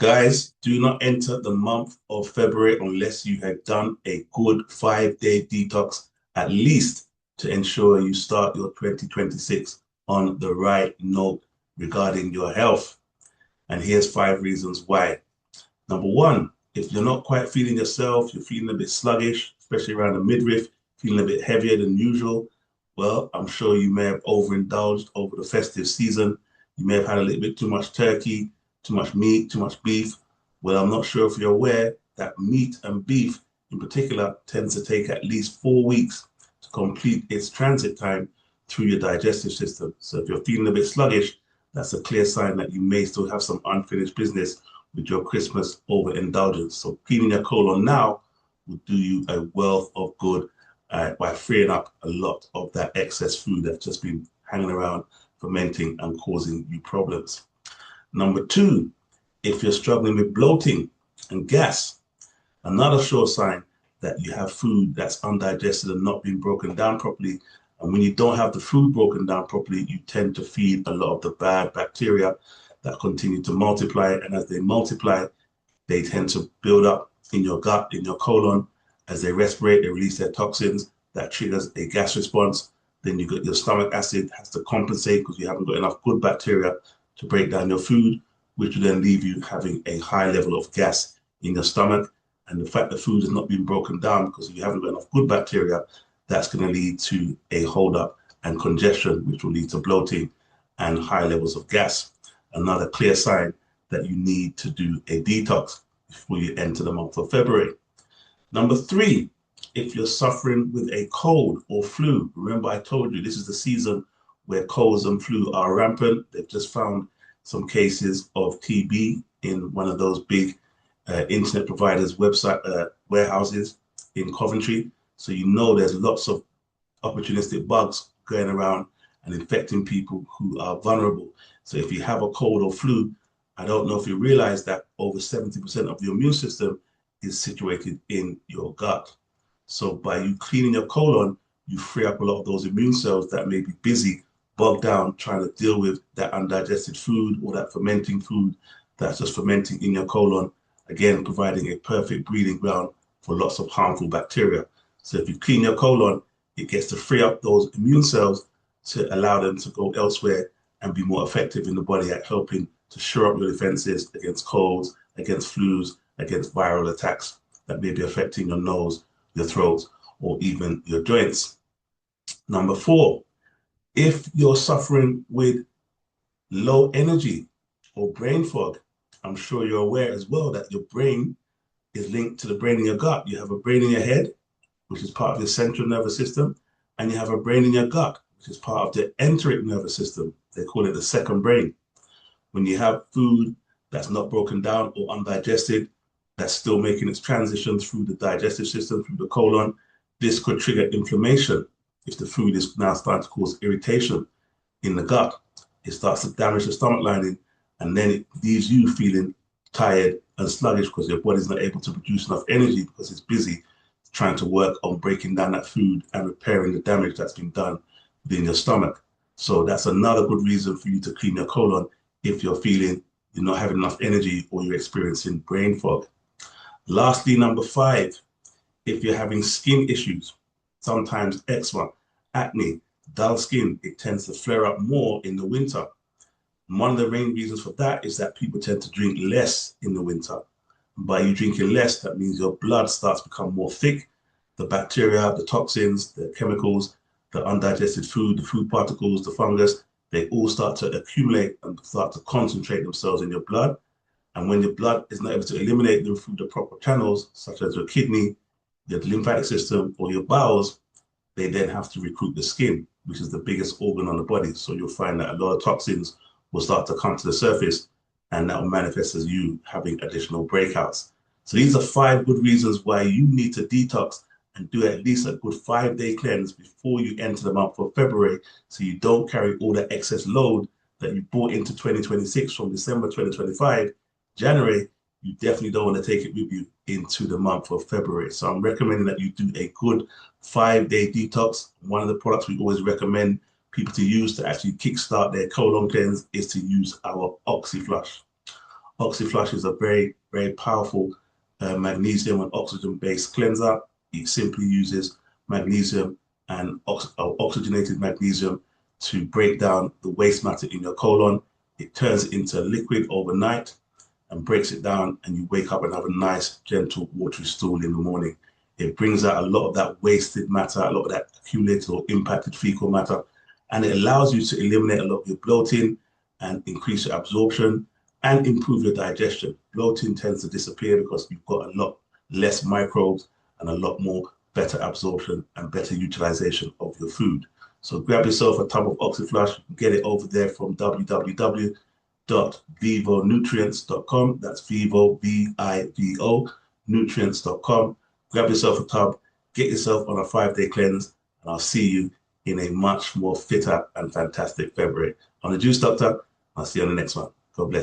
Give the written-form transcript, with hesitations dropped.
Guys, do not enter the month of February unless you have done a good 5-day detox, at least to ensure you start your 2026 on the right note regarding your health. And here's 5 reasons why. Number one, if you're not quite feeling yourself, you're feeling a bit sluggish, especially around the midriff, feeling a bit heavier than usual, well, I'm sure you may have overindulged over the festive season. You may have had a little bit too much turkey, too much meat, too much beef. Well, I'm not sure if you're aware that meat and beef in particular tends to take at least 4 weeks to complete its transit time through your digestive system. So if you're feeling a bit sluggish, that's a clear sign that you may still have some unfinished business with your Christmas overindulgence. So cleaning your colon now will do you a wealth of good by freeing up a lot of that excess food that's just been hanging around, fermenting and causing you problems. Number two, if you're struggling with bloating and gas, another sure sign that you have food that's undigested and not being broken down properly. And when you don't have the food broken down properly, you tend to feed a lot of the bad bacteria that continue to multiply. And as they multiply, they tend to build up in your gut, in your colon. As they respirate, they release their toxins. That triggers a gas response. Then you got your stomach acid has to compensate because you haven't got enough good bacteria to break down your food, which will then leave you having a high level of gas in your stomach. And the fact that food is not being broken down because you haven't got enough good bacteria, that's going to lead to a holdup and congestion, which will lead to bloating and high levels of gas. Another clear sign that you need to do a detox before you enter the month of February. Number three, if you're suffering with a cold or flu, remember I told you this is the season where colds and flu are rampant. They've just found some cases of TB in one of those big internet providers' website warehouses in Coventry. So you know there's lots of opportunistic bugs going around and infecting people who are vulnerable. So if you have a cold or flu, I don't know if you realize that over 70% of your immune system is situated in your gut. So by you cleaning your colon, you free up a lot of those immune cells that may be busy, bogged down, trying to deal with that undigested food or that fermenting food that's just fermenting in your colon, again, providing a perfect breeding ground for lots of harmful bacteria. So if you clean your colon, it gets to free up those immune cells to allow them to go elsewhere and be more effective in the body at helping to shore up your defenses against colds, against flus, against viral attacks that may be affecting your nose, your throat, or even your joints. Number four, if you're suffering with low energy or brain fog, I'm sure you're aware as well that your brain is linked to the brain in your gut. You have a brain in your head, which is part of your central nervous system, and you have a brain in your gut, which is part of the enteric nervous system. They call it the second brain. When you have food that's not broken down or undigested, that's still making its transition through the digestive system, through the colon, this could trigger inflammation. If the food is now starting to cause irritation in the gut, it starts to damage the stomach lining, and then it leaves you feeling tired and sluggish because your body's not able to produce enough energy because it's busy trying to work on breaking down that food and repairing the damage that's been done within your stomach. So that's another good reason for you to clean your colon if you're feeling you're not having enough energy or you're experiencing brain fog. Lastly, number five, if you're having skin issues, sometimes eczema, acne, dull skin, it tends to flare up more in the winter. And one of the main reasons for that is that people tend to drink less in the winter. And by you drinking less, that means your blood starts to become more thick. The bacteria, the toxins, the chemicals, the undigested food, the food particles, the fungus, they all start to accumulate and start to concentrate themselves in your blood. And when your blood is not able to eliminate them through the proper channels, such as your kidney, your lymphatic system, or your bowels, they then have to recruit the skin, which is the biggest organ on the body. So you'll find that a lot of toxins will start to come to the surface, and that will manifest as you having additional breakouts. So these are 5 good reasons why you need to detox and do at least a good 5-day cleanse before you enter the month of February, so you don't carry all the excess load that you brought into 2026 from December 2025, January. You definitely don't want to take it with you into the month of February. So I'm recommending that you do a good 5-day detox. One of the products we always recommend people to use to actually kickstart their colon cleanse is to use our Oxi Flush. Oxi Flush is a very, very powerful magnesium and oxygen-based cleanser. It simply uses magnesium and oxygenated magnesium to break down the waste matter in your colon. It turns it into liquid overnight and breaks it down, and you wake up and have a nice, gentle, watery stool in the morning. It brings out a lot of that wasted matter, a lot of that accumulated or impacted fecal matter, and it allows you to eliminate a lot of your bloating and increase your absorption and improve your digestion. Bloating tends to disappear because you've got a lot less microbes and a lot more better absorption and better utilization of your food. So grab yourself a tub of Oxi Flush, get it over there from www.vivonutrients.com. That's Vivo, V-I-V-O, nutrients.com. Grab yourself a tub, get yourself on a 5-day cleanse, and I'll see you in a much more fitter and fantastic February. I'm the Juice Doctor. I'll see you on the next one. God bless.